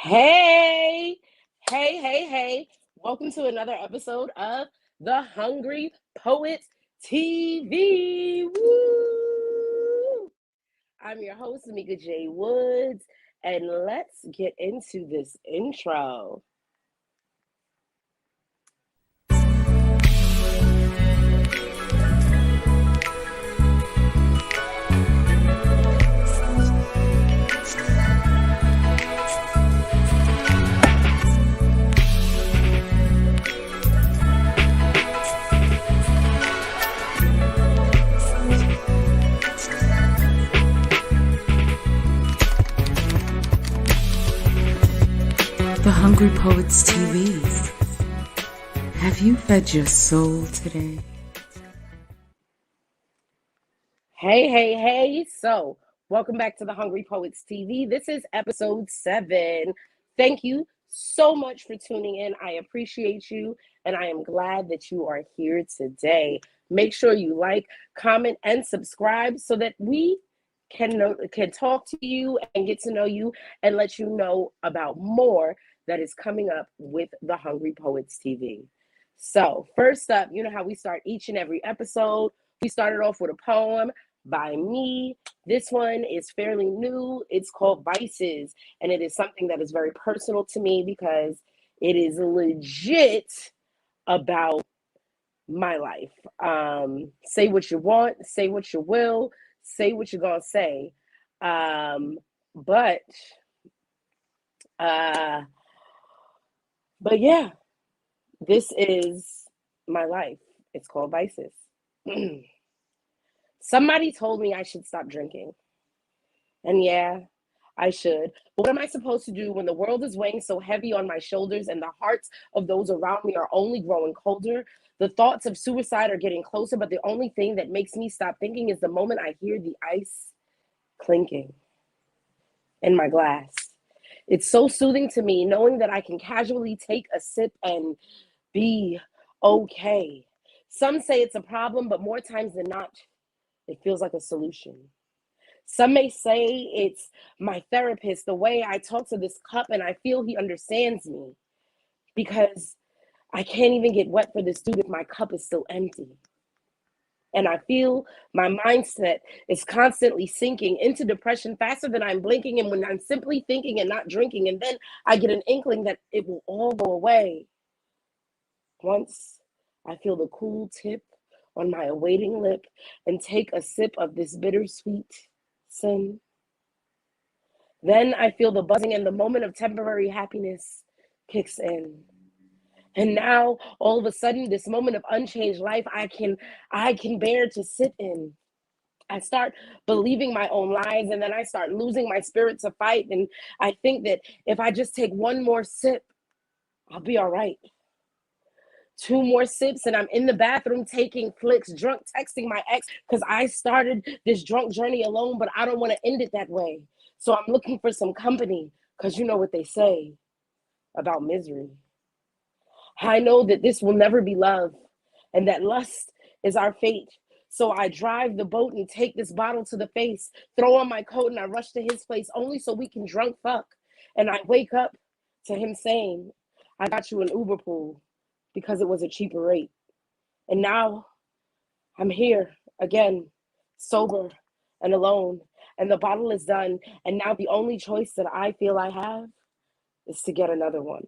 Hey, hey. Welcome to another episode of The Hungry Poet TV. Woo! I'm your host, Amika J.Woods, and let's get into this intro. The Hungry Poets TV. Have you fed your soul today? Hey. So, welcome back to The Hungry Poets TV. This is episode 7. Thank you so much for tuning in. I appreciate you, and I am glad that you are here today. Make sure you like, comment, and subscribe so that we can talk to you and get to know you and let you know about more that is coming up with The Hungry Poets TV. So, first up, you know how we start each and every episode. We started off with a poem by me. This one is fairly new. It's called Vices, and it is something that is very personal to me because it is legit about my life. Say what you want, say what you will, say what you're gonna say. But yeah, this is my life. It's called Vices. Somebody told me I should stop drinking. And yeah, I should. But what am I supposed to do when the world is weighing so heavy on my shoulders and the hearts of those around me are only growing colder? The thoughts of suicide are getting closer, but the only thing that makes me stop thinking is the moment I hear the ice clinking in my glass. It's so soothing to me knowing that I can casually take a sip and be okay. Some say it's a problem, but more times than not, it feels like a solution. Some may say it's my therapist, the way I talk to this cup and I feel he understands me because I can't even get wet for this dude if my cup is still empty. And I feel my mindset is constantly sinking into depression faster than I'm blinking. And when I'm simply thinking and not drinking, and then I get an inkling that it will all go away. Once I feel the cool tip on my awaiting lip and take a sip of this bittersweet sin. Then I feel the buzzing and the moment of temporary happiness kicks in. And now, all of a sudden, this moment of unchanged life, I can bear to sit in. I start believing my own lies, and then I start losing my spirit to fight. And I think that if I just take one more sip, I'll be all right. 2 more sips, and I'm in the bathroom taking flicks, drunk, texting my ex, because I started this drunk journey alone, but I don't want to end it that way. So I'm looking for some company, because you know what they say about misery. I know that this will never be love and that lust is our fate. So I drive the boat and take this bottle to the face, throw on my coat, and I rush to his place only so we can drunk fuck. And I wake up to him saying, I got you an Uber pool because it was a cheaper rate. And now I'm here again, sober and alone. And the bottle is done. And now the only choice that I feel I have is to get another one.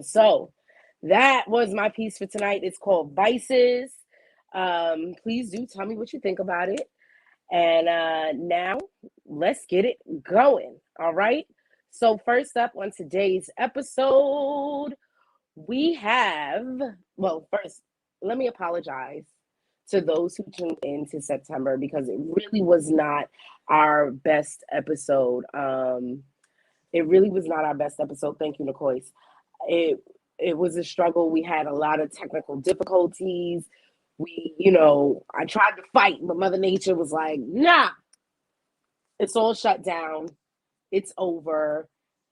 So that was my piece for tonight. It's called Vices. Please do tell me what you think about it. And now let's get it going. All right. So first up on today's episode, we have, well, first, let me apologize to those who tuned in to September because it really was not our best episode. It really was not our best episode. Thank you, Nicole. It was a struggle. We had a lot of technical difficulties. I tried to fight, but Mother Nature was like, nah, it's all shut down. It's over.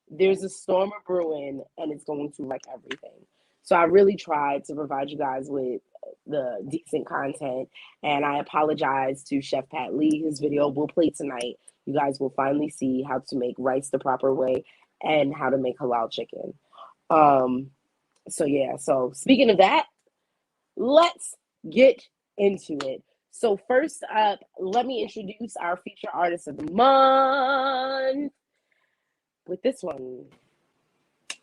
There's a storm of brewing, and it's going to wreck everything. So I really tried to provide you guys with the decent content, and I apologize to Chef Pat Lee. His video will play tonight. You guys will finally see how to make rice the proper way and how to make halal chicken. Um, so yeah, so speaking of that, let's get into it. So first up, let me introduce our feature artist of the month with this one.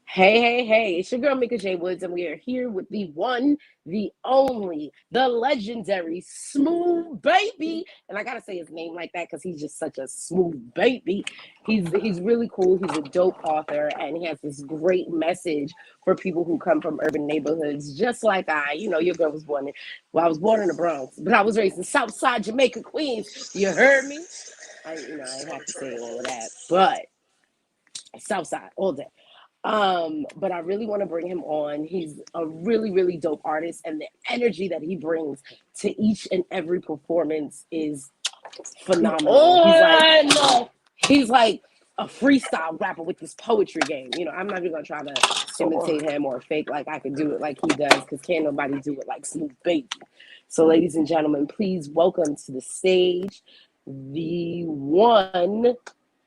Hey, hey, hey, it's your girl Mika J.Woods, and we are here with the one, the only, the legendary Smooth Baby. And I gotta say his name like that because he's just such a smooth baby. He's really cool. He's a dope author, and he has this great message for people who come from urban neighborhoods, just like I. You know, your girl was born in, well, I was born in the Bronx, but I was raised in Southside Jamaica, Queens. You heard me? I ain't have to say all of that, but Southside all day. But I really want to bring him on. He's a really, really dope artist, and the energy that he brings to each and every performance is phenomenal. He's like a freestyle rapper with this poetry game. You know, I'm not even gonna try to imitate him or fake like I can do it like he does, because can't nobody do it like Smooth Baby. So, ladies and gentlemen, please welcome to the stage the one,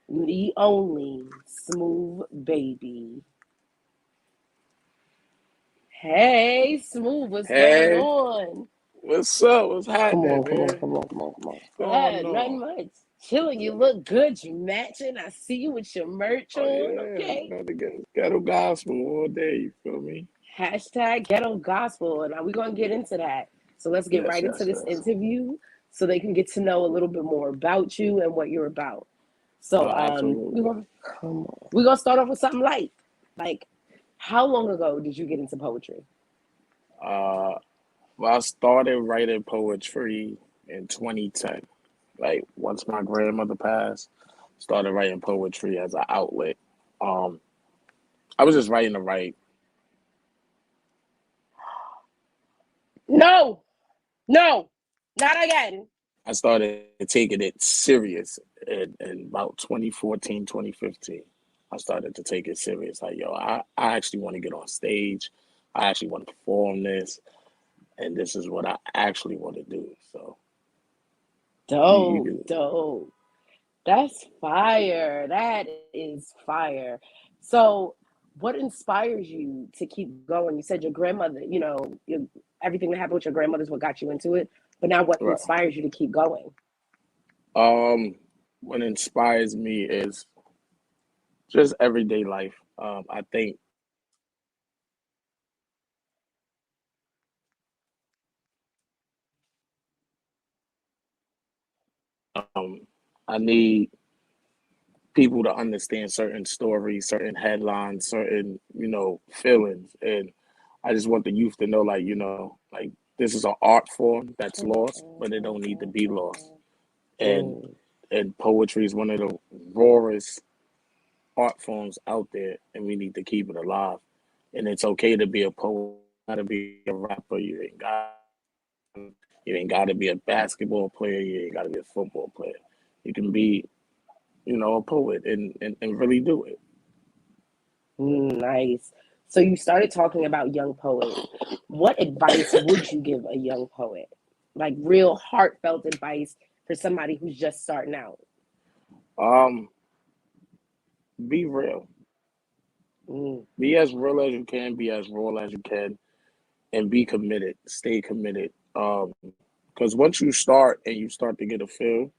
the only Smooth Baby. Hey, Smooth, what's going on? What's up? What's Come happening, on, come on, man? come on, come on, come on. What's going Nothing on? much. Chilling, you look good, you matching. I see you with your merch Oh on, yeah, okay? another ghetto gospel all day. You feel me? Hashtag ghetto gospel, and we're gonna get into that. So let's get Yes, right into yes, this yes. interview so they can get to know a little bit more about you and what you're about. So we're Absolutely. gonna come on. We're gonna start off with something light. Like, how long ago did you get into poetry? Uh, well, I started writing poetry in 2010. Like once my grandmother passed, started writing poetry as an outlet. Um, I was just writing to write. No, no, not again. I started taking it serious in about 2014, 2015. I started to take it serious. Like, yo, I actually want to get on stage. I actually want to perform this. And this is what I actually want to do. So you Dope, can, dope. That's fire. That is fire. So, what inspires you to keep going? You said your grandmother, everything that happened with your grandmother is what got you into it. But now, what right. inspires you to keep going? Um, what inspires me is just everyday life. I think um, I need people to understand certain stories, certain headlines, certain feelings, and I just want the youth to know, like like this is an art form that's lost, but it don't need to be lost. And Mm, and poetry is one of the rawest art forms out there, and we need to keep it alive. And it's okay to be a poet, gotta be a rapper. You ain't got to be a basketball player. You ain't got to be a football player. You can be, a poet and really do it. nice. So, you started talking about young poets. What advice would you give a young poet? Like real heartfelt advice for somebody who's just starting out? Um, be real. Mm, Be as real as you can. Be as raw as you can, and be committed. Stay committed. Because once you start and you start to get a feel,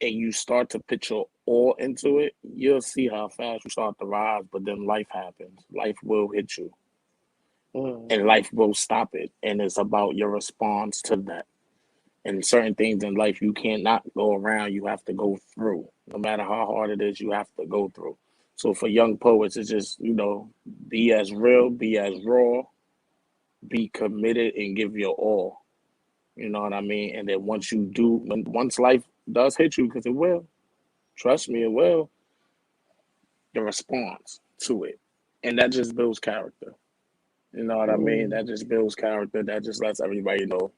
and you start to put your all into it, you'll see how fast you start to rise. But then life happens. Life will hit you, mm. and life will stop it. And it's about your response to that. And certain things in life you can't not go around. You have to go through. No matter how hard it is, you have to go through. So for young poets, it's just be as real, be as raw, be committed, and give your all. You know what I mean? And then once life does hit you, because it will, trust me, it will, the response to it. And that just builds character. You know what I mean? Mm. That just builds character. That just lets everybody know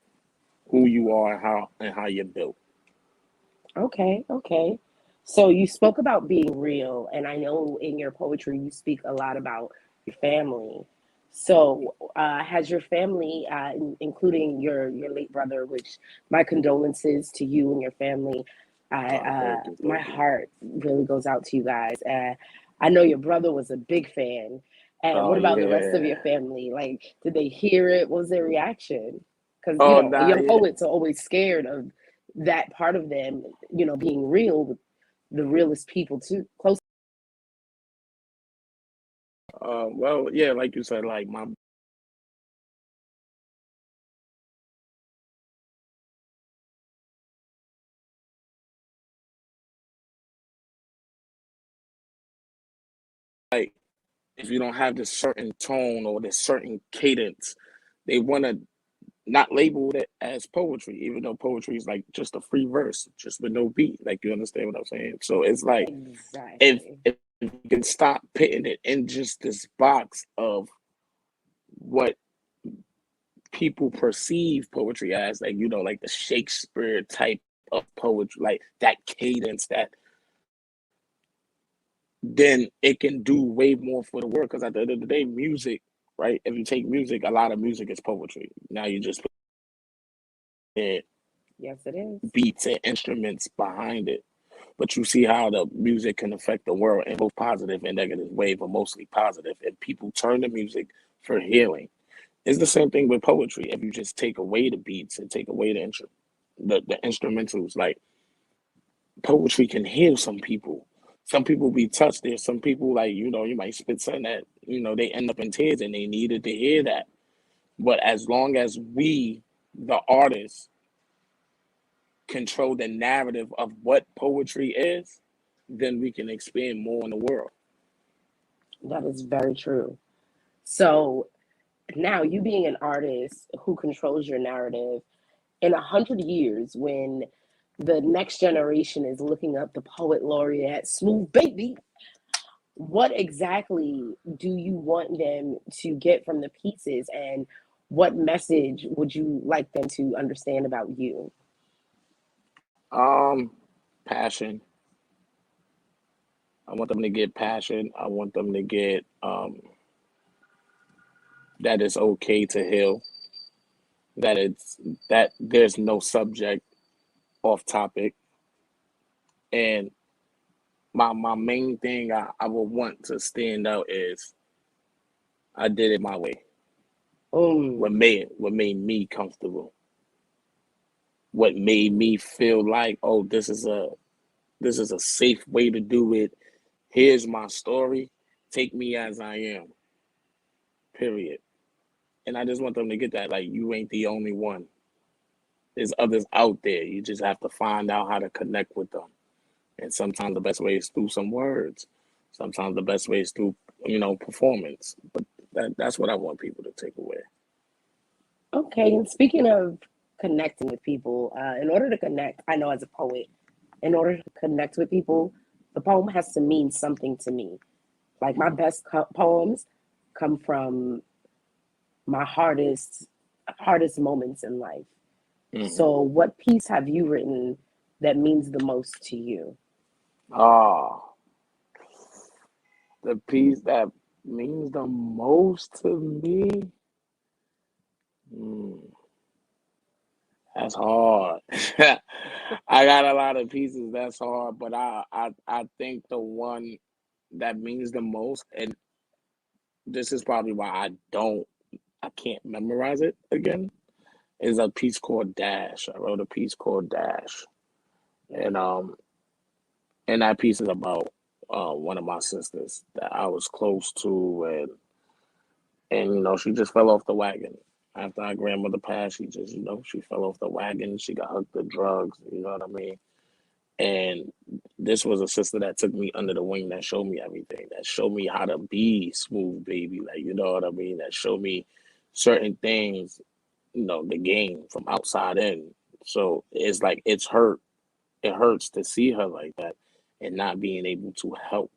who you are and how you're built. Okay, okay. So you spoke about being real, and I know in your poetry you speak a lot about your family. So has your family, including your late brother, which my condolences to you and your family, I Thank you, my thank you. heart really goes out to you guys. I know your brother was a big fan. And Oh what about the rest of your yeah. family? Like, did they hear it? What was their reaction? Because Oh nah, young yeah. poets are always scared of that part of them, being real with the realest people too, close. Well, yeah, like you said, like my like if you don't have this certain tone or this certain cadence, they want to not label it as poetry, even though poetry is like just a free verse, just with no beat. Like you understand what I'm saying? So it's like if Exactly. if you can stop putting it in just this box of what people perceive poetry as, like like the Shakespeare type of poetry, like that cadence, that then it can do way more for the world. Because at the end of the day, music, right? If you take music, a lot of music is poetry. Now you just put Yes, it is. beats and instruments behind it. But you see how the music can affect the world in both positive and negative way, but mostly positive. And people turn to music for healing. It's the same thing with poetry. If you just take away the beats and take away the instrumentals, like poetry can heal some people. Some people be touched. There's some people like, you might spit something that, they end up in tears and they needed to hear that. But as long as we, the artists, control the narrative of what poetry is, then we can expand more in the world. That is very true. So now, you being an artist who controls your narrative, in 100 years, when the next generation is looking up the poet laureate, Smooth Baby, what exactly do you want them to get from the pieces, and what message would you like them to understand about you? Um, Passion. I want them to get passion. I want them to get that it's okay to heal. That it's that there's no subject off topic. And my main thing I would want to stand out is I did it my way. Um, What made me comfortable. What made me feel like, oh, this is a safe way to do it. Here's my story. Take me as I am. Period. And I just want them to get that. Like, you ain't the only one. There's others out there. You just have to find out how to connect with them. And sometimes the best way is through some words. Sometimes the best way is through, performance. But that's what I want people to take away. okay, and speaking of connecting with people, in order to connect, I know as a poet, in order to connect with people, the poem has to mean something to me. Like, my best poems come from my hardest moments in life. Hmm. So, what piece have you written that means the most to you? Oh, the piece that means the most to me. Mm, that's hard. I got a lot of pieces that's hard, but I think the one that means the most, and this is probably why I can't memorize it again, is a piece called Dash. I wrote a piece called Dash. And that piece is about one of my sisters that I was close to, and she just fell off the wagon after our grandmother passed. She just she fell off the wagon. She got hooked to drugs. You know what I mean? And this was a sister that took me under the wing, that showed me everything, that showed me how to be smooth, baby. Like, you know what I mean? That showed me certain things, the game from outside in. So it's like it hurts to see her like that and not being able to help.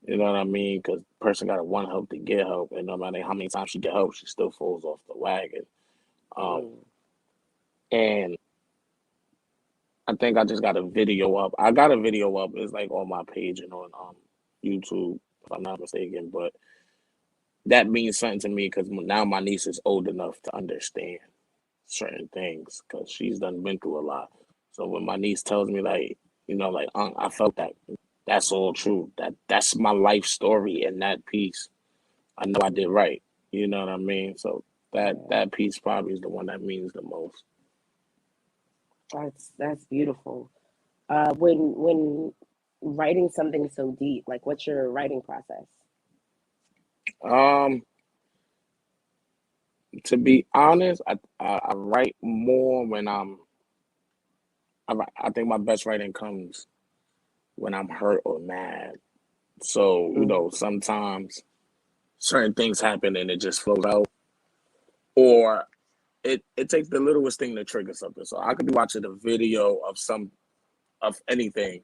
You know what I mean? Because the person got to want help to get help, and no matter how many times she get help, she still falls off the wagon. Um, Mm. and I think I just got a video up. I got a video up. It's like on my page and on YouTube, if I'm not mistaken. But that means something to me because now my niece is old enough to understand certain things because she's done been through a lot. So when my niece tells me like, like, I felt that, that's all true. That's my life story in that piece. I know I did right. You know what I mean? So Yeah, that piece probably is the one that means the most. that's beautiful. When writing something so deep, like what's your writing process? Um, to be honest, I write more when I think my best writing comes when I'm hurt or mad. So, Mm. sometimes certain things happen and it just flows out. Or it takes the littlest thing to trigger something. So I could be watching a video of anything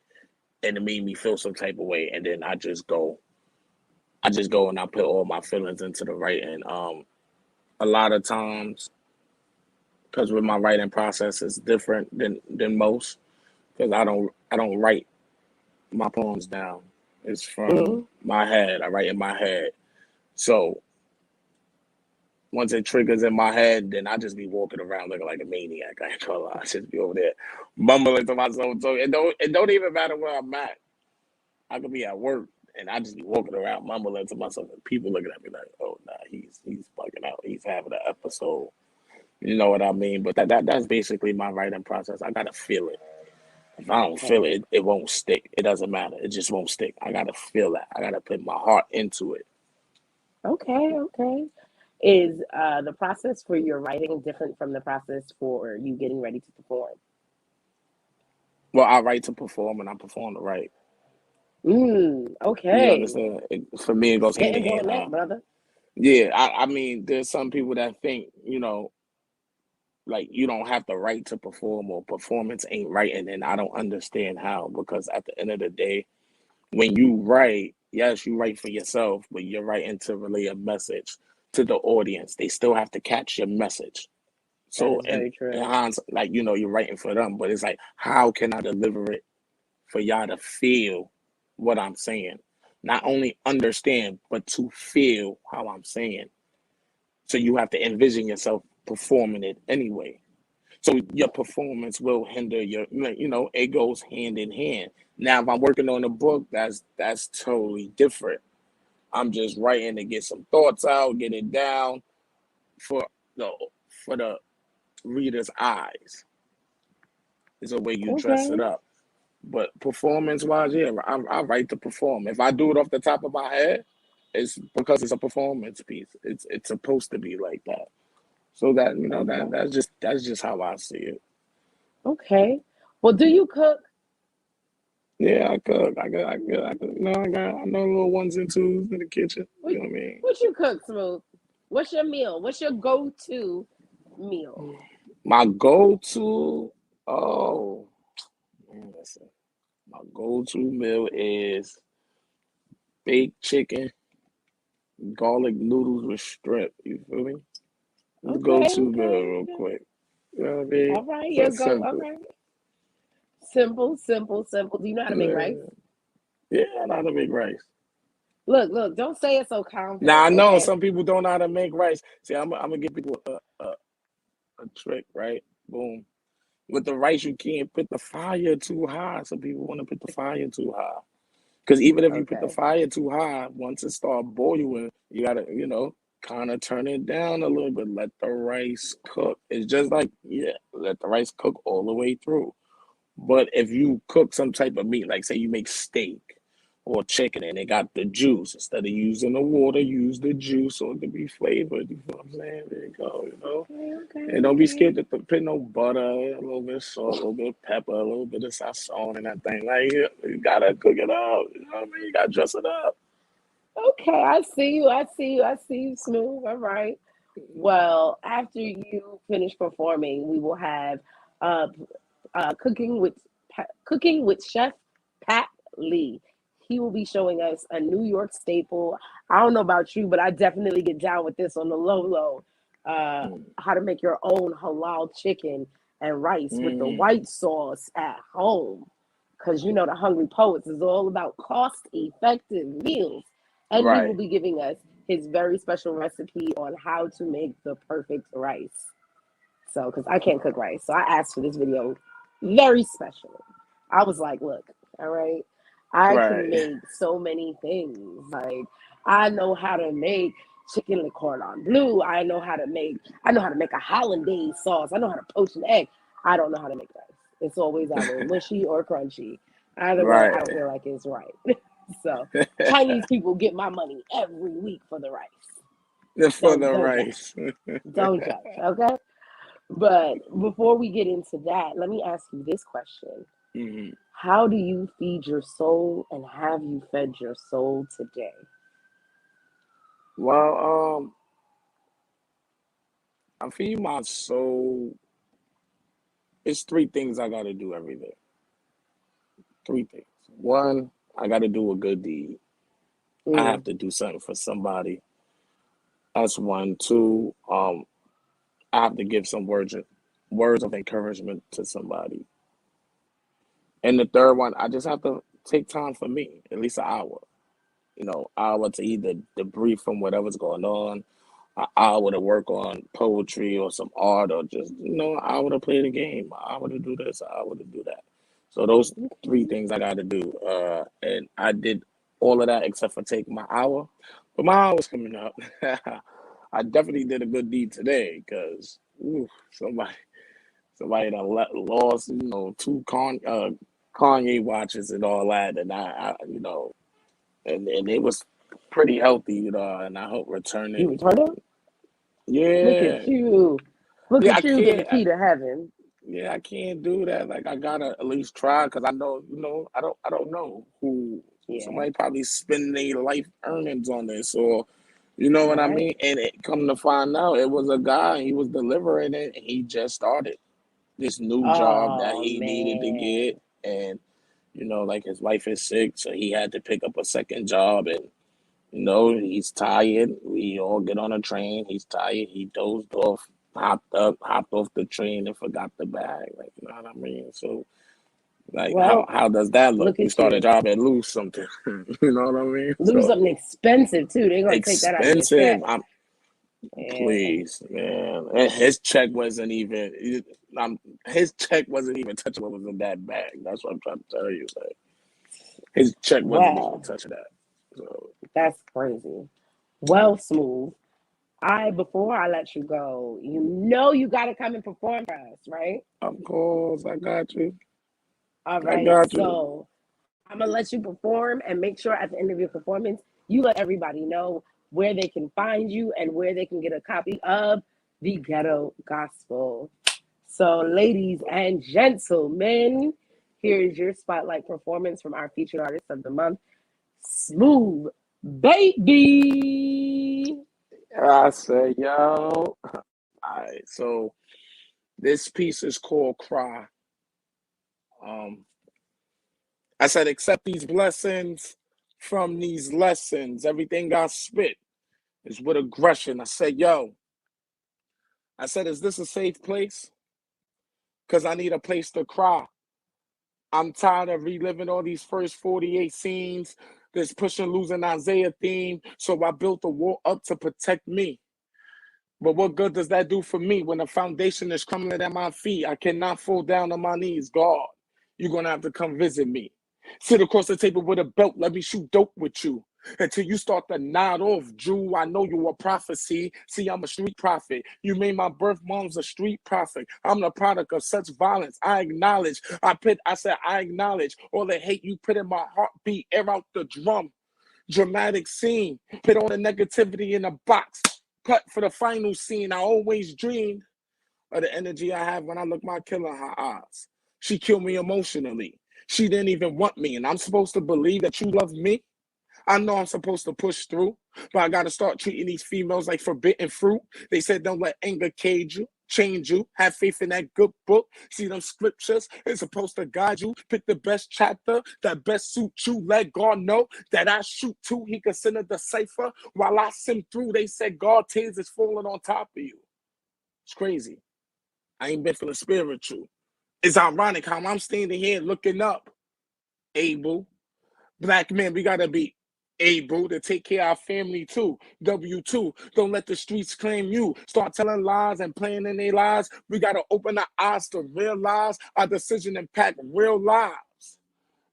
and it made me feel some type of way, and then I just go and I put all my feelings into the writing. A lot of times, because with my writing process is different than most, because I don't write my poems down. It's from Mm. my head. I write in my head. So once it triggers in my head, then I just be walking around looking like a maniac. I ain't gonna lie. I just be over there mumbling to myself. So it don't even matter where I'm at. I could be at work and I just be walking around mumbling to myself, and people looking at me like, "Oh, nah, he's bugging out. He's having an episode." You know what I mean? But that's basically my writing process. I gotta feel it. If I don't feel Okay. it, it won't stick. It doesn't matter. It just won't stick. I gotta feel that. I gotta put my heart into it. Okay. Okay. Is the process for your writing different from the process for you getting ready to perform? Well, I write to perform, and I perform to write. You Okay. understand? For me, it goes hand in Stand hand. on that, brother. Yeah. I mean, there's some people that think, like you don't have the right to perform or performance ain't right, and then I don't understand how, because at the end of the day, when you write, yes, you write for yourself, but you're writing to relay a message to the audience. They still have to catch your message. That So is very in true. hindsight, like you're writing for them, but it's like, how can I deliver it for y'all to feel what I'm saying? Not only understand, but to feel how I'm saying. So you have to envision yourself performing it anyway. So your performance will hinder it goes hand in hand. Now, if I'm working on a book, that's totally different. I'm just writing to get some thoughts out, get it down for the for the reader's eyes. Is a way you dress it Okay. up. But performance wise, yeah, I write to perform. If I do it off the top of my head, it's because it's a performance piece. It's supposed to be like that. So that Okay. that's just how I see it. Okay. Well, do you cook? Yeah, I cook. I know little ones and twos in the kitchen. What, You know what I mean? what you cook, Smooth? What's your meal? What's your go-to meal? My go-to, oh man, listen. My go-to meal is baked chicken, garlic noodles with shrimp. You feel me? The Okay. go-to meal, Okay. real Okay. quick. You know what I mean? All right. So Your go. All simple. right. Simple. Simple. Simple. Do you know how to make rice? Yeah, yeah, I know how to make rice. Look. Look. Don't say it so Now I confident. know Okay. some people don't know how to make rice. See, I'm gonna give people a trick, right? Boom. With the rice, you can't put the fire too high. Some people want to put the fire too high. Because even if you put the Okay. fire too high, once it start boiling, you gotta, kind of turn it down a little bit. Let the rice cook. It's just like, yeah, let the rice cook all the way through. But if you cook some type of meat, like say you make steak or chicken and it got the juice, instead of using the water, use the juice so it can be flavored. You know what I'm saying? There you go. Okay. Okay. And don't be Okay. scared to put no butter, a little bit of salt, a little bit of pepper, a little bit of sazon and that thing. Like you gotta cook it up. You know what I mean? You gotta dress it up. Okay. I see you. I see you. I see you, Smooth. All right. Well, after you finish performing, we will have uh, cooking with Chef Pat Lee. He will be showing us a New York staple. I don't know about you, but I definitely get down with this on the low low. How to make your own halal chicken and rice with the Mm-hmm. white sauce at home. Because you know the Hungry Poets is all about cost effective meals. And he will Right. be giving us his very special recipe on how to make the perfect rice. So, because I can't cook rice, so I asked for this video very special. I was like, look, all right, I can Right. make so many things. Like, I know how to make chicken le cordon bleu. I know how to make a hollandaise sauce. I know how to poach an egg. I don't know how to make rice. It's always either mushy or crunchy. Either way, I don't Right. feel like it's right. So Chinese people get my money every week for the rice. For Don't the don't judge. rice. Don't judge. Okay. But before we get into that, let me ask you this question. hmm How do you feed your soul, and have you fed your soul today? Well, I feed my soul. It's three things I gotta do every day. Three things. One, I gotta do a good deed. I have Mm. to do something for somebody. That's one. Two, I have to give some words of encouragement to somebody. And the third one, I just have to take time for me, at least an hour. Hour to either debrief from whatever's going on, an hour to work on poetry or some art, or just an hour to play the game, an hour to do this, an hour to do that. So those three Okay. things I got to do, and I did all of that except for taking my hour. But my hour's coming up. I definitely did a good deed today because somebody that lost, two Kanye watches and all that, and and it was pretty healthy, and I hope return You it. returned it? Look Yeah, at you. Look yeah, I at you getting the can't. key to heaven. Yeah, I can't do that. Like I gotta at least try because I know, I don't know who. Yeah. Somebody probably spend their life earnings on this, or you know what I Right. mean. And it come to find out, it was a guy. He was delivering it. And he just started this new job that Oh he needed to get, man. and like his wife is sick, so he had to pick up a second job, and he's tired. We all get on a train. He's tired. He dozed off, hopped off the train, and forgot the bag. Like, you know what I mean? So, like, how Well, how does that look? look You at start a you. job and lose something. You know what I mean? Lose So something expensive too. They're gonna take that out of your expensive. check. I'm Yeah. please, man. And his check wasn't even. His check wasn't even touching what was in that bag. That's what I'm trying to tell you. Like, his check wasn't even Well, touching that. So, that's crazy. Well, Smooth. Before I let you go, you gotta come and perform for us, right? of course, I got you. All I right. got you. So I'm gonna let you perform and make sure at the end of your performance you let everybody know where they can find you and where they can get a copy of the Ghetto Gospel. So, ladies and gentlemen, here is your spotlight performance from our featured artist of the month, Smooth Baby. I said, yo. All right, so this piece is called Cry. Um, I said, accept these blessings from these lessons. Everything I spit is with aggression. I said, yo. I said, is this a safe place? Because I need a place to cry. I'm tired of reliving all these first 48 scenes, this pushing, losing Isaiah theme. So I built a wall up to protect me. But what good does that do for me when the foundation is crumbling at my feet? I cannot fall down on my knees. God, you're going to have to come visit me. Sit across the table with a belt. Let me shoot dope with you. Until you start to nod off, Drew, I know you a prophecy. See, I'm a street prophet. You made my birth mom's a street prophet. I'm the product of such violence. I acknowledge. I acknowledge all the hate you put in my heartbeat. Air out the drum. Dramatic scene. Put all the negativity in a box. Cut for the final scene. I always dreamed of the energy I have when I look my killer in her eyes. She killed me emotionally. She didn't even want me, and I'm supposed to believe that you love me? I know I'm supposed to push through, but I gotta start treating these females like forbidden fruit. They said don't let anger cage you, change you, have faith in that good book. See them scriptures, it's supposed to guide you. Pick the best chapter that best suit you. Let God know that I shoot too. He can send a decipher while I sim through. They said God tears is falling on top of you. It's crazy. I ain't been feeling spiritual. It's ironic how I'm standing here looking up. Abel, black men, we gotta be able to take care of our family too. W2, don't let the streets claim you. Start telling lies and playing in their lives. We got to open our eyes to realize our decision impact real lives.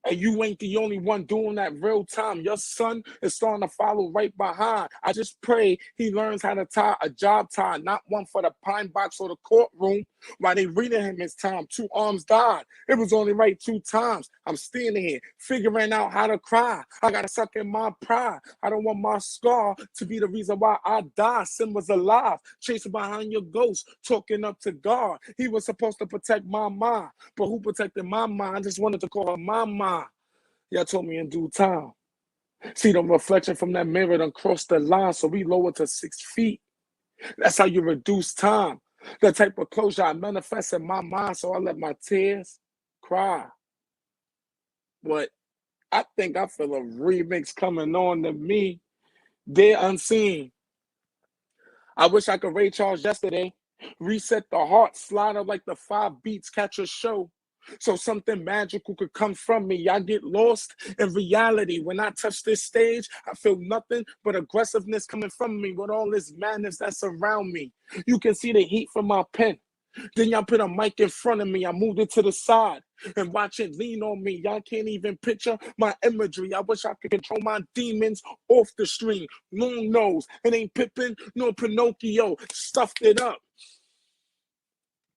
And you ain't the only one doing that real time. Your son is starting to follow right behind. I just pray he learns how to tie a job tie, not one for the pine box or the courtroom. While they reading him his time, 2 arms died. It was only right 2 times. I'm standing here figuring out how to cry. I gotta suck in my pride. I don't want my scar to be the reason why I die. Sin was alive, chasing behind your ghost, talking up to God. He was supposed to protect my mind, but who protected my mind? I just wanted to call her my mind. Y'all told me in due time. See the reflection from that mirror done crossed the line, so we lower to 6 feet. That's how you reduce time. The type of closure I manifest in my mind, so I let my tears cry. But I think I feel a remix coming on to me. Dear Unseen. I wish I could Ray Charles yesterday. Reset the heart, slide up like the 5 beats, catch a show. So something magical could come from me. I get lost in reality. When I touch this stage, I feel nothing but aggressiveness coming from me with all this madness that's around me. You can see the heat from my pen. Then y'all put a mic in front of me. I moved it to the side and watch it lean on me. Y'all can't even picture my imagery. I wish I could control my demons off the string. Long nose. It ain't Pippin nor Pinocchio. Stuffed it up.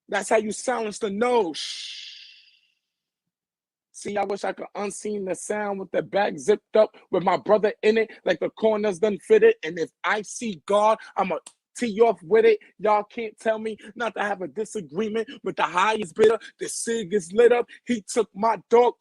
That's how you silence the nose. See, I wish I could unseen the sound with the back zipped up with my brother in it, like the corners done fitted. And if I see God, I'ma tee off with it. Y'all can't tell me not to have a disagreement with the highest bidder. The cig is lit up. He took my dog.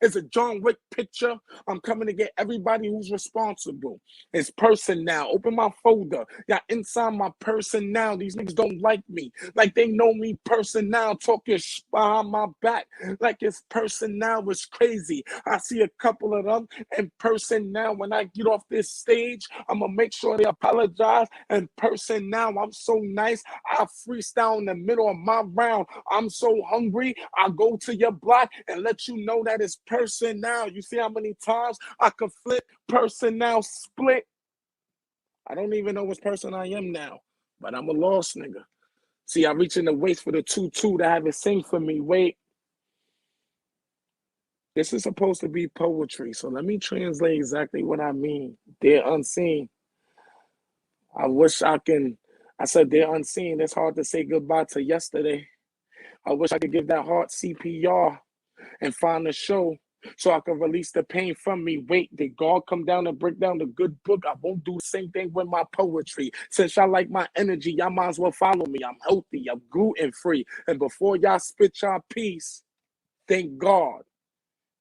It's a John Wick picture. I'm coming to get everybody who's responsible. It's person now. Open my folder. Yeah, inside my person now. These niggas don't like me. Like they know me person now. Talking behind my back. Like it's person now is crazy. I see a couple of them in person now. When I get off this stage, I'm going to make sure they apologize. In person now, I'm so nice. I freestyle in the middle of my round. I'm so hungry. I go to your block and let you know that it's person now. You see how many times I could flip person now split? I don't even know which person I am now, but I'm a lost nigga. See, I reach in the waist for the 2-2 to have it sing for me. Wait. This is supposed to be poetry, so let me translate exactly what I mean. Dear Unseen. I wish I can. I said, dear Unseen, it's hard to say goodbye to yesterday. I wish I could give that heart CPR and find a show so I can release the pain from me. Wait, did God come down and break down the good book? I won't do the same thing with my poetry. Since y'all like my energy, y'all might as well follow me. I'm healthy, I'm gluten-free. And before y'all spit y'all piece, thank God.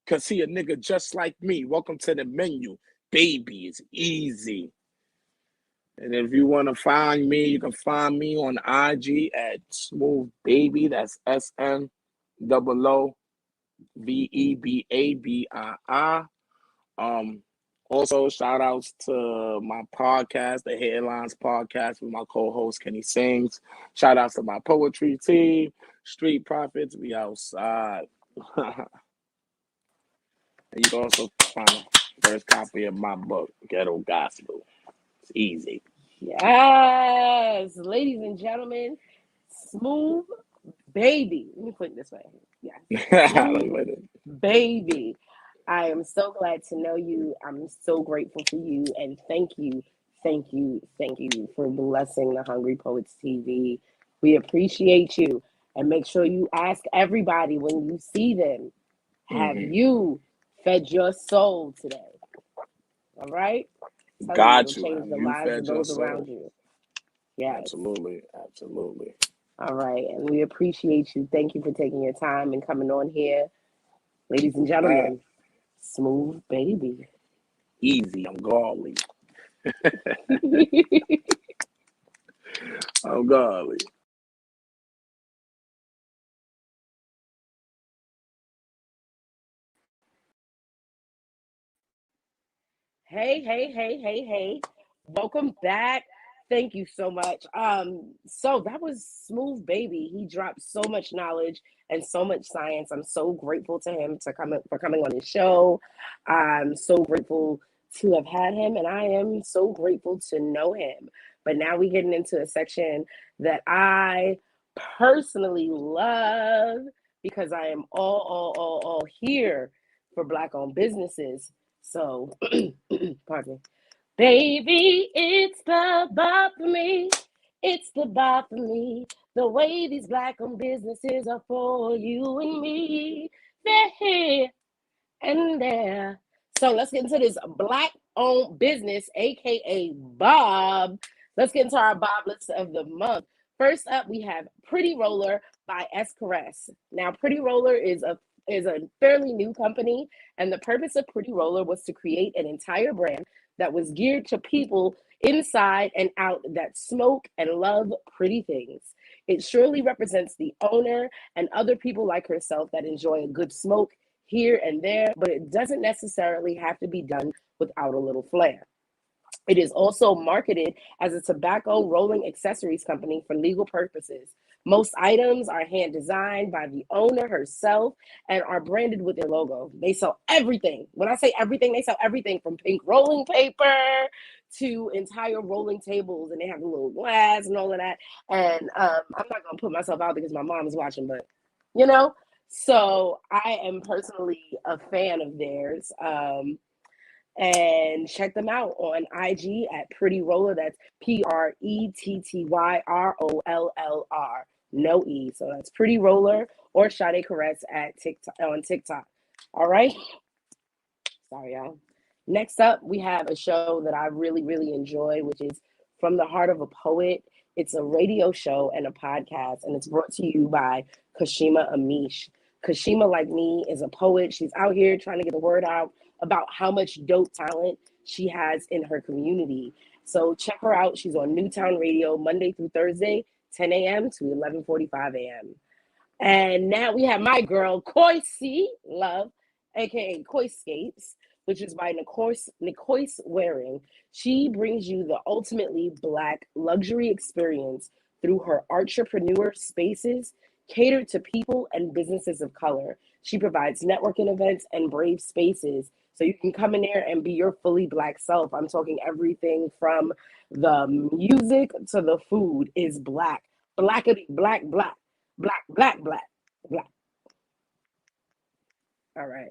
Because he a nigga just like me. Welcome to the menu. Baby, it's easy. And if you want to find me, you can find me on IG at Smooth Baby. That's SMOOVEBABII. Also, shout outs to my podcast, the Headlines Podcast, with my co-host Kenny Sings. Shout outs to my poetry team, Street Profits. We outside. And you can also find the first copy of my book, Ghetto Gospel. It's easy. Yes, ladies and gentlemen, Smooth Baby. Let me put it this way. Yes, Smooth Baby. I am so glad to know you. I'm so grateful for you, and thank you for blessing the Hungry Poets TV. We appreciate you, and make sure you ask everybody when you see them, have you fed your soul today? All right? Got It'll you. change Have the you lives of fed your those soul? around you. Yes. Absolutely. Absolutely. All right. And we appreciate you. Thank you for taking your time and coming on here. Ladies and gentlemen, Smooth Baby. Easy. I'm godly. I'm godly. Hey. Welcome back. Thank you so much. So that was Smooth Baby. He dropped so much knowledge and so much science. I'm so grateful to him for coming on his show. I'm so grateful to have had him, and I am so grateful to know him. But now we're getting into a section that I personally love because I am all here for Black-owned businesses. So, pardon me. Baby, it's the bar for me. It's the bar for me. The way these Black-owned businesses are for you and me. They're here and there. So let's get into this Black-owned business, aka Bob. Let's get into our Bob list of the month. First up, we have Pretty Roller by S. Caress. Now, Pretty Roller is a fairly new company, and the purpose of Pretty Roller was to create an entire brand that was geared to people inside and out that smoke and love pretty things. It surely represents the owner and other people like herself that enjoy a good smoke here and there, but it doesn't necessarily have to be done without a little flair. It is also marketed as a tobacco rolling accessories company for legal purposes. Most items are hand designed by the owner herself and are branded with their logo. They sell everything. When I say everything, they sell everything from pink rolling paper to entire rolling tables, and they have a little glass and all of that. And I'm not going to put myself out because my mom is watching, but you know, so I am personally a fan of theirs. And check them out on IG at Pretty Roller. That's PrettyRollr. No E. So that's Pretty Roller or Sade Caress at TikTok on TikTok. All right. Sorry, y'all. Next up, we have a show that I really enjoy, which is From the Heart of a Poet. It's a radio show and a podcast, and it's brought to you by Kashima Amish. Kashima, like me, is a poet. She's out here trying to get the word out about how much dope talent she has in her community. So check her out. She's on Newtown Radio Monday through Thursday, 10 a.m. to 11:45 a.m. And now we have my girl, Koisi Love, aka Koiscapes, which is by Nicoise Waring. She brings you the ultimately Black luxury experience through her entrepreneur spaces catered to people and businesses of color. She provides networking events and brave spaces so you can come in there and be your fully Black self. I'm talking everything from the music to the food is Black. Blackity, black, black. Black, black, black, black. All right.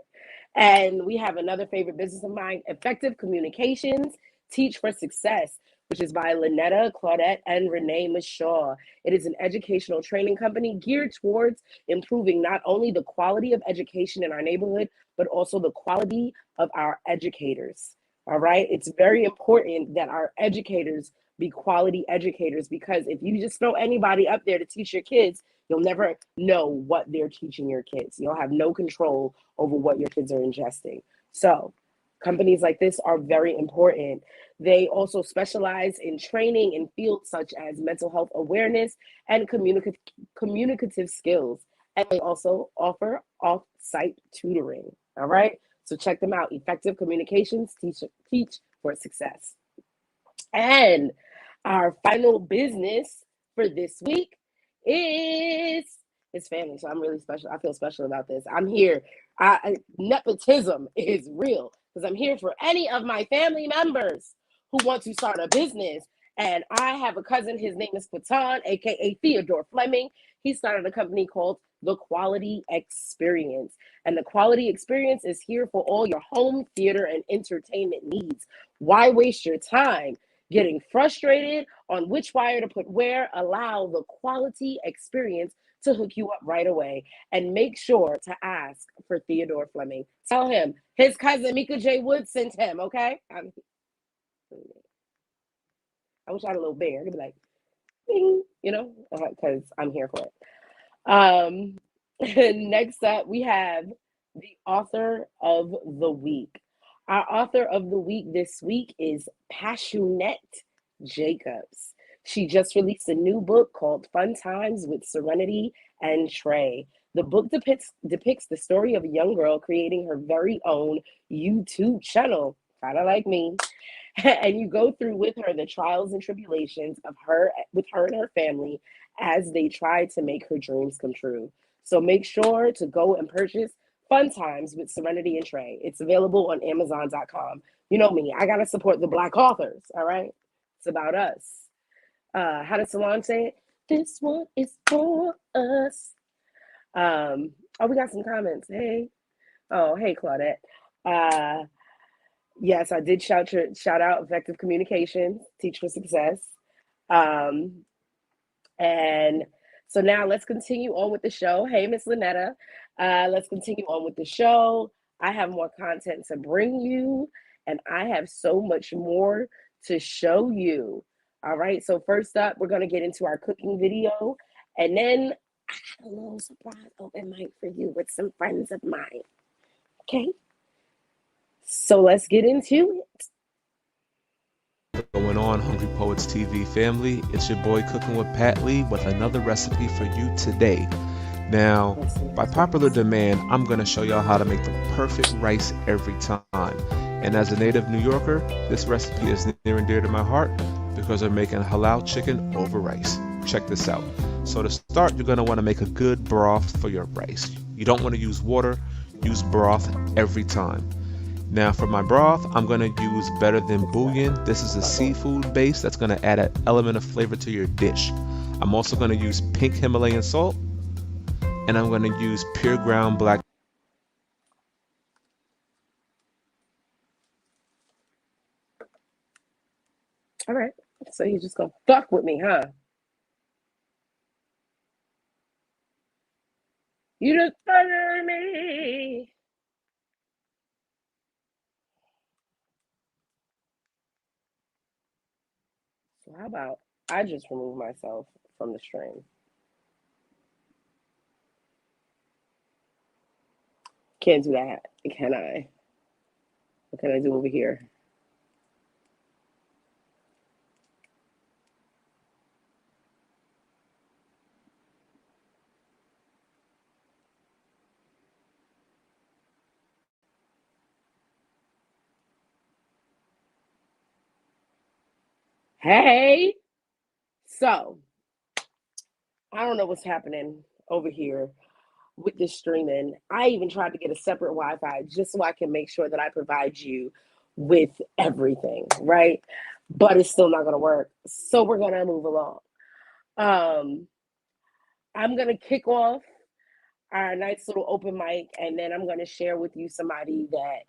And we have another favorite business of mine, Effective Communications, Teach for Success, which is by Lynetta, Claudette, and Renee Mishaw. It is an educational training company geared towards improving not only the quality of education in our neighborhood, but also the quality of our educators. All right. It's very important that our educators be quality educators, because if you just throw anybody up there to teach your kids, you'll never know what they're teaching your kids. You'll have no control over what your kids are ingesting. So companies like this are very important. They also specialize in training in fields such as mental health awareness and communicative skills. And they also offer off-site tutoring. All right. So check them out. Effective Communications, Teach for Success. And our final business for this week is family. So I'm really special. I feel special about this. I'm here. Nepotism is real because I'm here for any of my family members who want to start a business. And I have a cousin. His name is Patan, aka Theodore Fleming. He started a company called The Quality Experience. And The Quality Experience is here for all your home theater and entertainment needs. Why waste your time getting frustrated on which wire to put where? Allow The Quality Experience to hook you up right away. And make sure to ask for Theodore Fleming. Tell him his cousin Mika J.Woods sent him, okay? I wish I had a little bear. He'd be like, bing, because I'm here for it. Next up, we have the author of the week. Our author of the week this week is Passionette Jacobs. She just released a new book called Fun Times with Serenity and Trey. The book depicts the story of a young girl creating her very own YouTube channel, kind of like me. And you go through with her the trials and tribulations of her and her family as they try to make her dreams come true. So make sure to go and purchase Fun Times with Serenity and Trey. It's available on Amazon.com. You know me, I gotta support the Black authors, all right? It's about us. How does Solange say it? This one is for us. Oh, we got some comments. Hey. Oh, hey, Claudette. Yes, I did shout out effective communication, teach for success. And so now let's continue on with the show. Hey, Miss Lynetta. Let's continue on with the show. I have more content to bring you, and I have so much more to show you. All right, so first up, we're going to get into our cooking video, and then I have a little surprise open mic for you with some friends of mine. Okay, so let's get into it. Going on, Hungry Poets TV family, it's your boy Cooking with Pat Lee with another recipe for you today. Now, by popular demand, I'm going to show y'all how to make the perfect rice every time. And as a native New Yorker, this recipe is near and dear to my heart because we're making halal chicken over rice. Check this out. So to start, you're going to want to make a good broth for your rice. You don't want to use water, use broth every time. Now for my broth, I'm going to use Better Than Bouillon. This is a seafood base that's going to add an element of flavor to your dish. I'm also going to use pink Himalayan salt, and I'm going to use pure ground black. All right, so you're just going to fuck with me, huh? You just fucking me. So how about I just remove myself from the stream? Can't do that, can I? What can I do over here? Hey, so I don't know what's happening over here with this streaming. I even tried to get a separate Wi-Fi just so I can make sure that I provide you with everything, right? But it's still not going to work. So we're going to move along. I'm going to kick off our nice little open mic, and then I'm going to share with you somebody that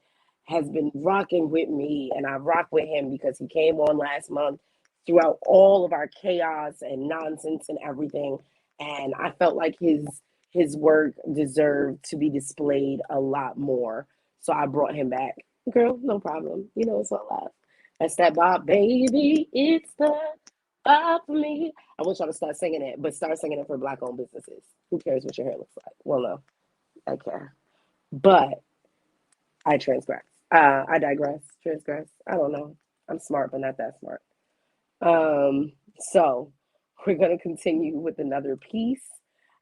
has been rocking with me, and I rock with him because he came on last month throughout all of our chaos and nonsense and everything, and I felt like his work deserved to be displayed a lot more, so I brought him back. Girl, no problem. You know it's all love. That's that Bob, baby. It's the Bob for me. I wish I would start singing it, but start singing it for Black-owned businesses. Who cares what your hair looks like? Well, no, I care. But I transgress. I digress. Transgress. I don't know. I'm smart, but not that smart. So we're going to continue with another piece.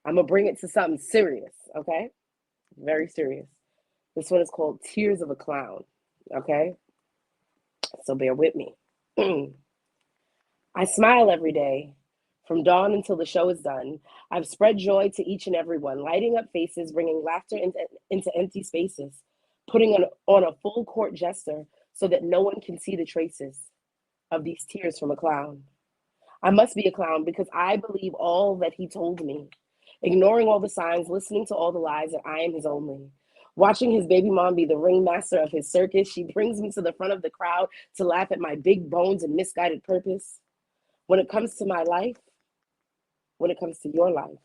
I'm going to bring it to something serious, okay? Very serious. This one is called Tears of a Clown, okay? So bear with me. I smile every day. From dawn until the show is done, I've spread joy to each and every one, lighting up faces, bringing laughter into empty spaces, putting on a full court jester so that no one can see the traces of these tears from a clown. I must be a clown because I believe all that he told me, ignoring all the signs, listening to all the lies that I am his only. Watching his baby mom be the ringmaster of his circus, she brings me to the front of the crowd to laugh at my big bones and misguided purpose. When it comes to my life, when it comes to your life,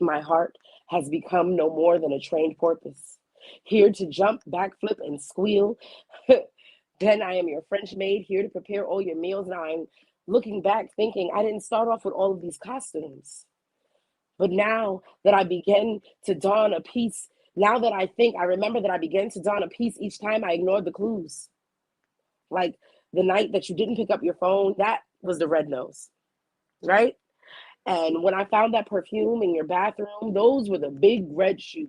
my heart has become no more than a trained porpoise, here to jump, backflip, and squeal. Then I am your French maid, here to prepare all your meals. Now I'm looking back, thinking I didn't start off with all of these costumes. But now that I begin to don a piece, now that I remember that I began to don a piece each time I ignored the clues. Like the night that you didn't pick up your phone, that was the red nose, right? And when I found that perfume in your bathroom, those were the big red shoes.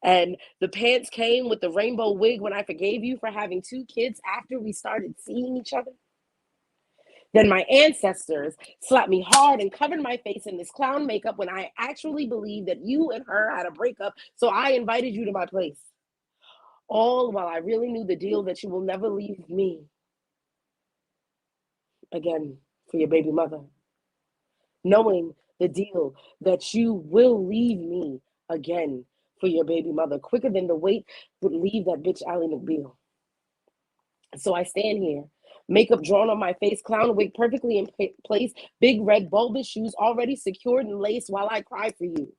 And the pants came with the rainbow wig when I forgave you for having 2 kids after we started seeing each other. Then my ancestors slapped me hard and covered my face in this clown makeup when I actually believed that you and her had a breakup, so I invited you to my place. All while I really knew the deal that you will never leave me again for your baby mother. Knowing the deal that you will leave me again for your baby mother quicker than the weight would leave that bitch Ally McBeal. So I stand here, makeup drawn on my face, clown wig perfectly in place, big red bulbous shoes already secured and laced while I cry for you.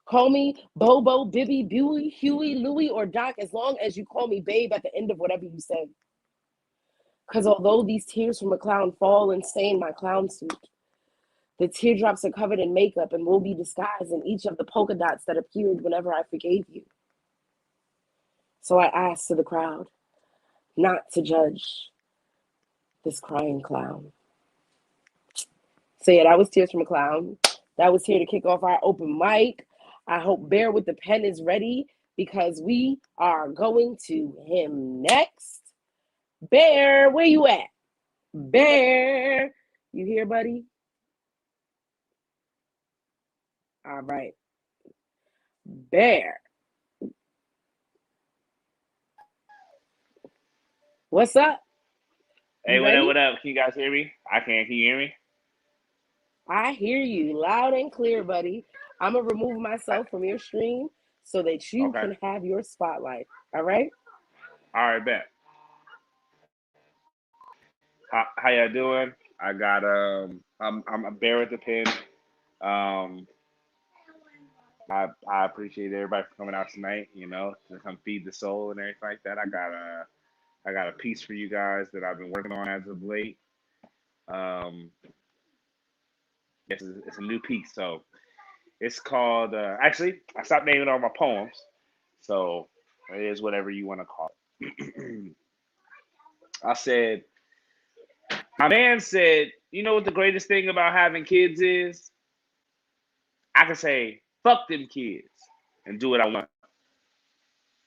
Call me Bobo, Bibby, Buey, Huey, Louie, or Doc, as long as you call me babe at the end of whatever you say. Because although these tears from a clown fall and stain my clown suit, the teardrops are covered in makeup and will be disguised in each of the polka dots that appeared whenever I forgave you. So I ask to the crowd not to judge this crying clown. So yeah, that was Tears from a Clown. That was here to kick off our open mic. I hope Bear with the Pen is ready because we are going to him next. Bear, where you at? Bear, you here, buddy? All right. Bear. What's up? Hey, You ready? what up? Can you guys hear me? I can. Can you hear me? I hear you loud and clear, buddy. I'm going to remove myself from your stream so that you Okay. can have your spotlight. All right? All right, bet. How y'all doing? I got I'm a Bear with the Pen. I appreciate everybody for coming out tonight. You know, to come feed the soul and everything like that. I got a piece for you guys that I've been working on as of late. Yes, it's a new piece. So it's called. Actually, I stopped naming all my poems, so it is whatever you want to call it. I said, my man said, you know what the greatest thing about having kids is? I can say, fuck them kids and do what I want.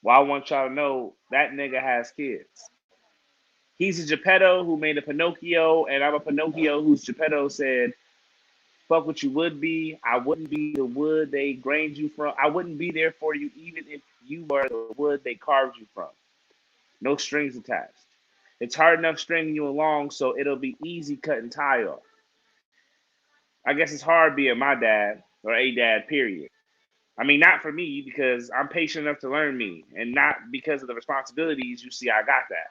Well, I want y'all to know that nigga has kids. He's a Geppetto who made a Pinocchio, and I'm a Pinocchio whose Geppetto said, fuck what you would be. I wouldn't be the wood they grained you from. I wouldn't be there for you even if you were the wood they carved you from. No strings attached. It's hard enough stringing you along, so it'll be easy cutting tie off. I guess it's hard being my dad or a dad, period. I mean, not for me because I'm patient enough to learn me, and not because of the responsibilities. You see, I got that.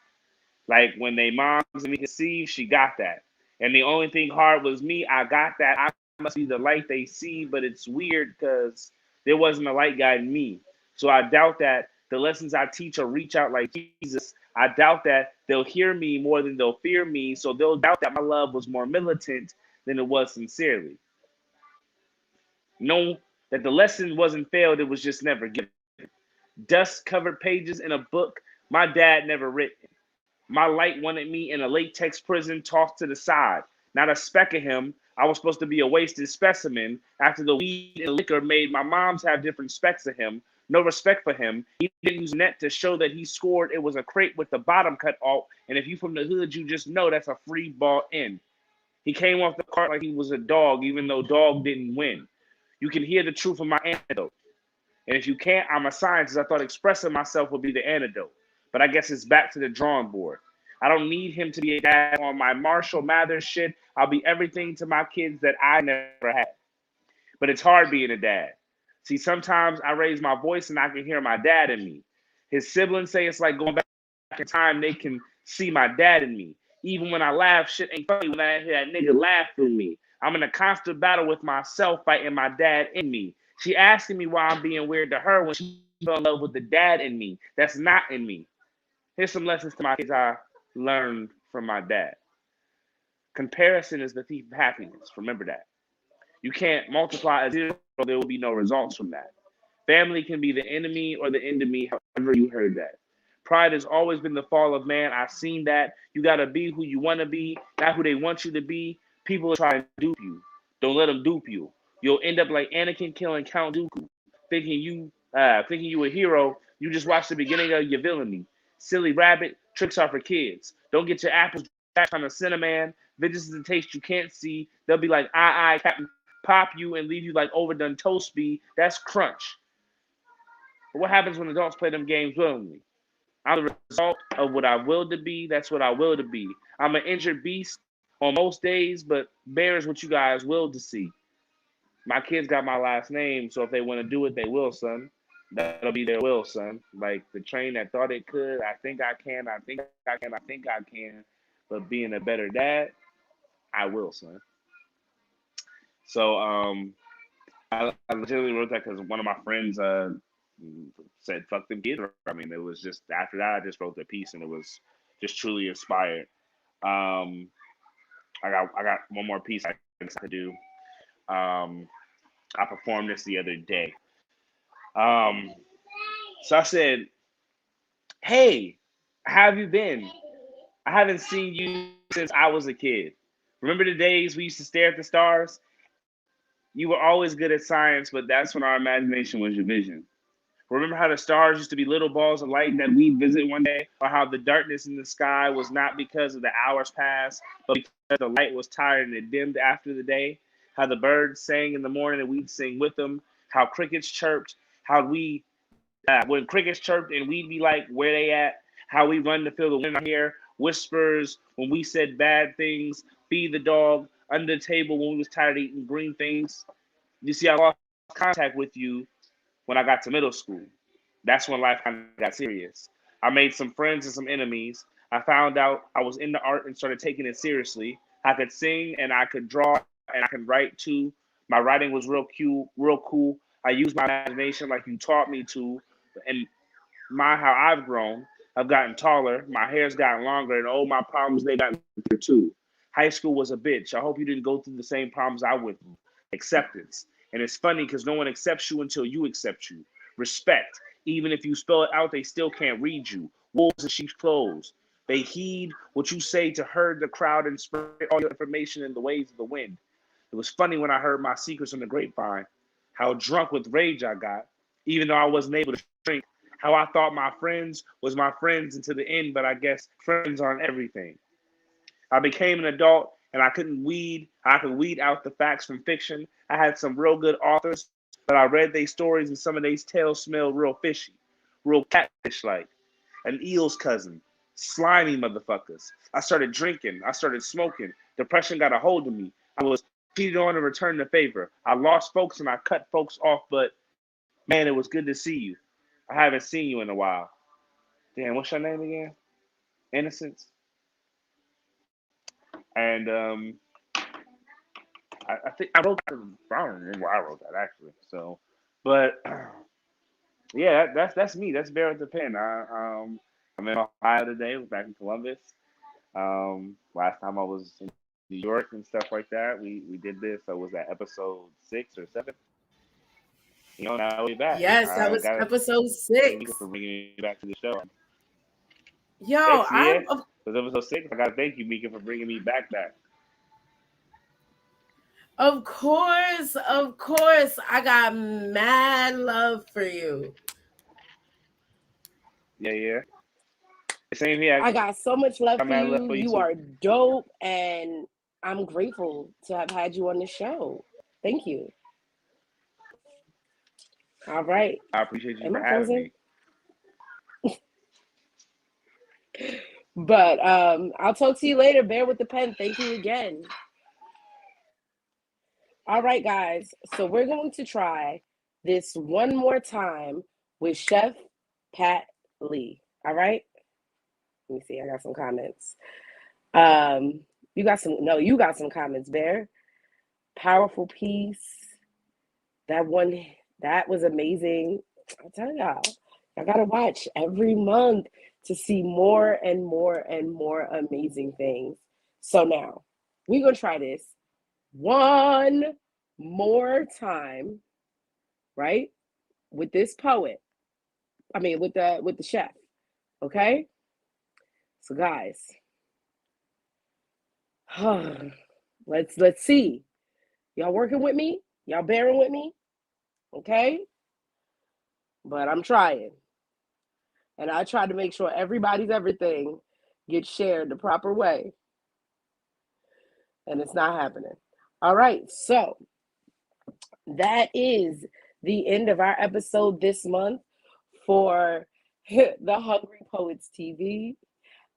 Like when they moms and me conceived, she got that. And the only thing hard was me. I got that. I must be the light they see, but it's weird because there wasn't a light guiding me. So I doubt that the lessons I teach will reach out like Jesus. I doubt that they'll hear me more than they'll fear me. So they'll doubt that my love was more militant than it was sincerely. Know that the lesson wasn't failed, it was just never given. Dust covered pages in a book my dad never written. My light wanted me in a latex prison tossed to the side. Not a speck of him. I was supposed to be a wasted specimen after the weed and liquor made my moms have different specs of him. No respect for him. He didn't use net to show that he scored. It was a crate with the bottom cut off. And if you from the hood, you just know that's a free ball in. He came off the cart like he was a dog, even though dog didn't win. You can hear the truth of my antidote. And if you can't, I'm a scientist. I thought expressing myself would be the antidote. But I guess it's back to the drawing board. I don't need him to be a dad on my Marshall Mathers shit. I'll be everything to my kids that I never had. But it's hard being a dad. See, sometimes I raise my voice and I can hear my dad in me. His siblings say it's like going back in time. They can see my dad in me. Even when I laugh, shit ain't funny when I hear that nigga laugh through me. I'm in a constant battle with myself, fighting my dad in me. She asking me why I'm being weird to her when she fell in love with the dad in me. That's not in me. Here's some lessons to my kids I learned from my dad. Comparison is the thief of happiness. Remember that. You can't multiply a zero, there will be no results from that. Family can be the enemy or the end of me, however you heard that. Pride has always been the fall of man. I've seen that. You got to be who you want to be, not who they want you to be. People are trying to dupe you. Don't let them dupe you. You'll end up like Anakin killing Count Dooku, thinking you a hero. You just watched the beginning of your villainy. Silly rabbit, tricks are for kids. Don't get your apples on a cinnamon. Vengeance is a taste you can't see. They'll be like, Captain, pop you and leave you like overdone toast be. That's crunch. But what happens when adults play them games willingly? I'm the result of what I willed to be. That's what I will to be. I'm an injured beast on most days, but bear is what you guys willed to see. My kids got my last name, so if they want to do it, they will, son. That'll be their will, son. Like the train that thought it could. I think I can. I think I can. I think I can. But being a better dad, I will, son. So I legitimately wrote that because one of my friends said, "Fuck them kids." I mean, it was just after that I just wrote the piece, and it was just truly inspired. I got one more piece I could do. I performed this the other day. So I said, "Hey, how have you been? I haven't seen you since I was a kid. Remember the days we used to stare at the stars? You were always good at science, but that's when our imagination was your vision. Remember how the stars used to be little balls of light that we'd visit one day, or how the darkness in the sky was not because of the hours past, but because the light was tired and it dimmed after the day? How the birds sang in the morning and we'd sing with them? How crickets chirped? How we when crickets chirped and we'd be like, where they at? How we run to feel the wind here, whispers when we said bad things, feed the dog under the table when we was tired of eating green things. You see, I lost contact with you when I got to middle school. That's when life kind of got serious. I made some friends and some enemies. I found out I was into art and started taking it seriously. I could sing and I could draw and I could write too. My writing was real cute, real cool. I used my imagination like you taught me to, and how I've grown. I've gotten taller. My hair's gotten longer, and oh, my problems they got bigger too. High school was a bitch. I hope you didn't go through the same problems I went through. Acceptance, and it's funny because no one accepts you until you accept you. Respect, even if you spell it out, they still can't read you. Wolves in sheep's clothes. They heed what you say to herd the crowd and spread all your information in the waves of the wind. It was funny when I heard my secrets on the grapevine, how drunk with rage I got, even though I wasn't able to drink, how I thought my friends was my friends until the end, but I guess friends aren't everything. I became an adult and I could weed out the facts from fiction. I had some real good authors, but I read their stories and some of these tales smelled real fishy, real catfish like. An eel's cousin, slimy motherfuckers. I started drinking, I started smoking. Depression got a hold of me. I was cheated on and returned the favor. I lost folks and I cut folks off, but man, it was good to see you. I haven't seen you in a while. Damn, what's your name again? Innocence. And I think I wrote that. I don't remember where I wrote that actually. So, but yeah, that's me. That's Bear with the Pen. I'm in Ohio today. We're back in Columbus. Last time I was in New York and stuff like that. We did this. So was that episode 6 or 7? You know, now we're back. Yes, that was Got episode thank you 6. for bringing me back to the show. Yo, 6, yeah. It was episode 6. I gotta thank you, Mika, for bringing me back. Of course, I got mad love for you. Yeah. Same here. I got so much love for mad love you. for you You too. are dope, and I'm grateful to have had you on the show. Thank you. All right. I appreciate you Am for I having frozen? me. But I'll talk to you later. Bear with the Pen. Thank you again. All right, guys. So we're going to try this one more time with Chef Pat Lee. All right. Let me see. I got some comments. You got some comments, Bear. Powerful piece. That was amazing. I tell y'all gotta watch every month to see more and more and more amazing things. So now we're gonna try this one more time, right? With this poet. I mean with the chef. Okay? So guys, let's see. Y'all working with me? Y'all bearing with me? Okay? But I'm trying. And I try to make sure everybody's everything gets shared the proper way. and it's not happening. All right, so that is the end of our episode this month for the Hungry Poets TV.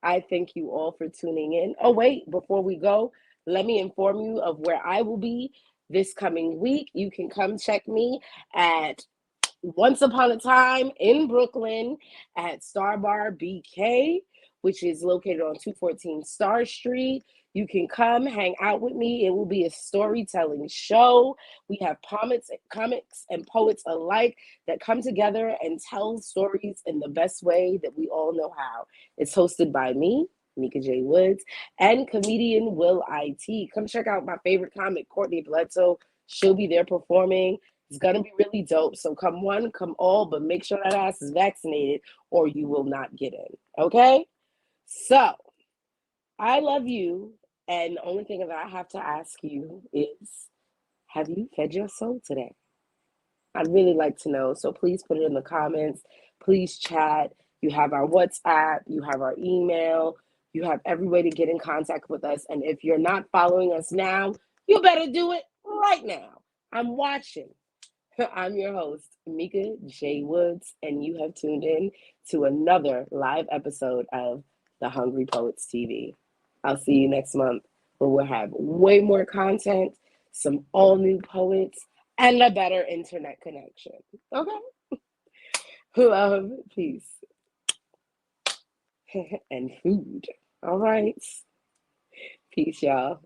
I thank you all for tuning in. Oh, wait, before we go, let me inform you of where I will be this coming week. You can come check me at Once Upon a Time in Brooklyn at Star Bar BK, which is located on 214 Star Street. You can come hang out with me. It will be a storytelling show. We have comics and poets alike that come together and tell stories in the best way that we all know how. It's hosted by me, Mika J.Woods, and comedian Will IT. Come check out my favorite comic, Courtney Bledsoe. She'll be there performing. It's going to be really dope. So come one, come all, but make sure that ass is vaccinated or you will not get in. Okay? So I love you. And the only thing that I have to ask you is, have you fed your soul today? I'd really like to know. So please put it in the comments. Please chat. You have our WhatsApp. You have our email. You have every way to get in contact with us. And if you're not following us now, you better do it right now. I'm watching. I'm your host, Mika J. Woods, and you have tuned in to another live episode of The Hungry Poets TV. I'll see you next month where we'll have way more content, some all new poets, and a better internet connection. Okay? Love, peace, and food. All right. Peace, y'all.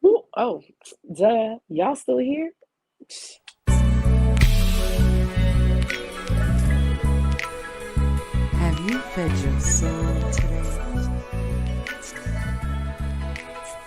Ooh, oh, duh. Y'all still here? Have you fed your soul